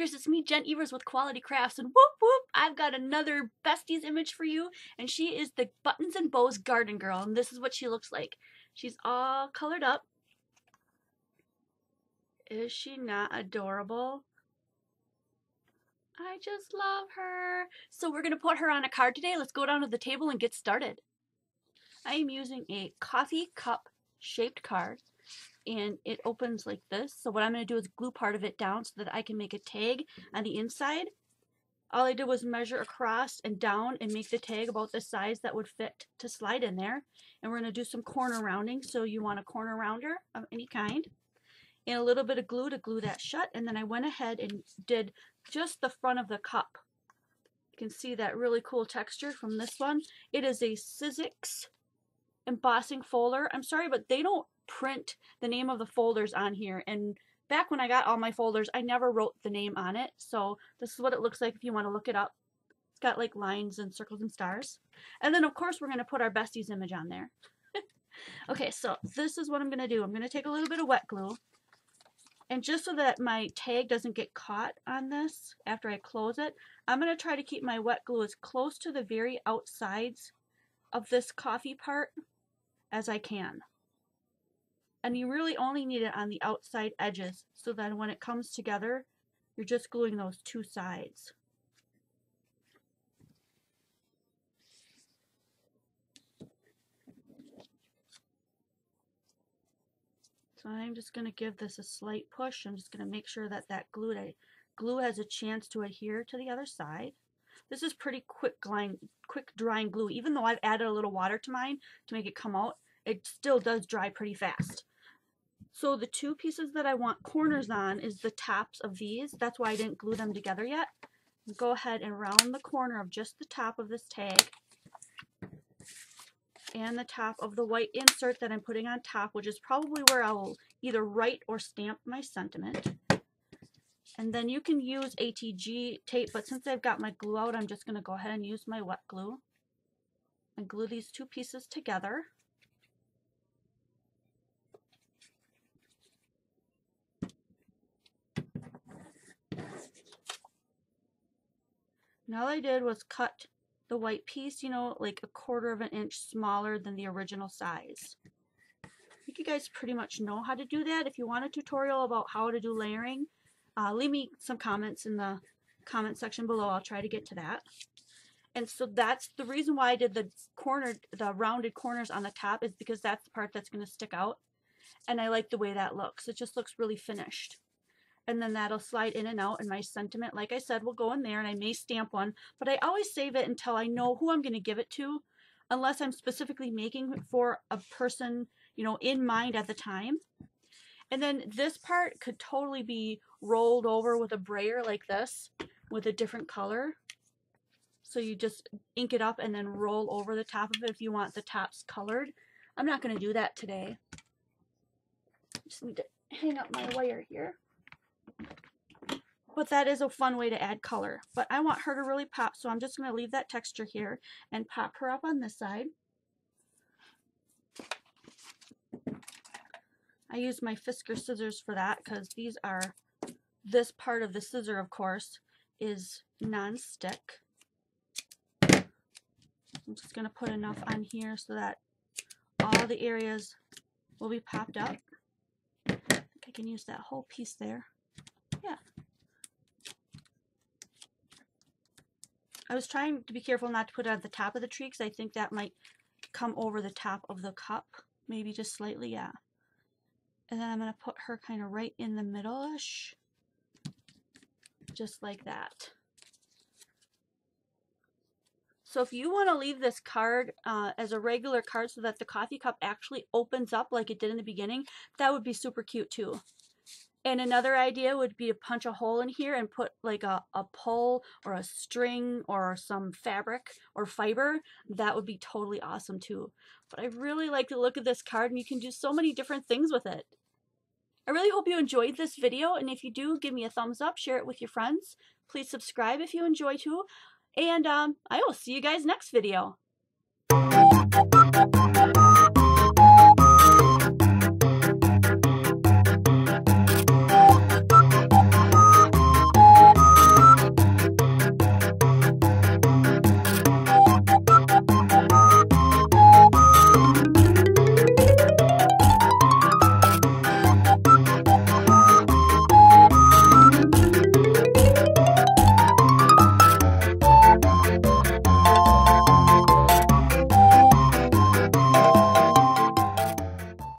Crafters, it's me, Jen Evers with Quality Crafts, and whoop whoop, I've got another Besties image for you, and she is the Buttons and Bows Garden Girl, and this is what she looks like. She's all colored up. Is she not adorable? I just love her. So we're going to put her on a card today. Let's go down to the table and get started. I am using a coffee cup shaped card, and it opens like this. So what I'm going to do is glue part of it down so that I can make a tag on the inside. All I did was measure across and down and make the tag about the size that would fit to slide in there. And we're going to do some corner rounding, so you want a corner rounder of any kind. And a little bit of glue to glue that shut, and then I went ahead and did just the front of the cup. You can see that really cool texture from this one. It is a Kucinic embossing folder. I'm sorry, but they don't print the name of the folders on here, and back when I got all my folders, I never wrote the name on it, so this is what it looks like if you want to look it up. It's got like lines and circles and stars. And then of course we're going to put our Besties image on there. Okay, so this is what I'm going to do. I'm going to take a little bit of wet glue, and just so that my tag doesn't get caught on this after I close it, I'm going to try to keep my wet glue as close to the very outsides of this coffee part as I can. And you really only need it on the outside edges, so that when it comes together, you're just gluing those two sides. So I'm just going to give this a slight push. I'm just going to make sure that that glue has a chance to adhere to the other side. This is pretty quick drying glue. Even though I've added a little water to mine to make it come out, it still does dry pretty fast. So the two pieces that I want corners on is the tops of these. That's why I didn't glue them together yet. Go ahead and round the corner of just the top of this tag and the top of the white insert that I'm putting on top, which is probably where I will either write or stamp my sentiment. And then you can use ATG tape, but since I've got my glue out, I'm just going to go ahead and use my wet glue and glue these two pieces together. And all I did was cut the white piece, you know, like a 1/4 of an inch smaller than the original size. I think you guys pretty much know how to do that. If you want a tutorial about how to do layering, leave me some comments in the comment section below. I'll try to get to that. And so that's the reason why I did the rounded corners on the top, is because that's the part that's going to stick out. And I like the way that looks. It just looks really finished. And then that'll slide in and out, and my sentiment, like I said, will go in there, and I may stamp one, but I always save it until I know who I'm going to give it to, unless I'm specifically making it for a person, you know, in mind at the time. And then this part could totally be rolled over with a brayer like this with a different color. So you just ink it up and then roll over the top of it if you want the tops colored. I'm not going to do that today. Just need to hang up my wire here. But that is a fun way to add color. But I want her to really pop, so I'm just going to leave that texture here and pop her up on this side. I use my Fisker scissors for that, because this part of the scissor, of course, is non-stick. I'm just going to put enough on here so that all the areas will be popped up. I think I can use that whole piece there. Yeah. I was trying to be careful not to put it at the top of the tree, because I think that might come over the top of the cup. Maybe just slightly, yeah. And then I'm going to put her kind of right in the middle-ish. Just like that. So if you want to leave this card as a regular card so that the coffee cup actually opens up like it did in the beginning, that would be super cute too. And another idea would be to punch a hole in here and put like a pole or a string or some fabric or fiber. That would be totally awesome too. But I really like the look of this card, and you can do so many different things with it. I really hope you enjoyed this video, and if you do, give me a thumbs up, share it with your friends. Please subscribe if you enjoy too. And I will see you guys next video.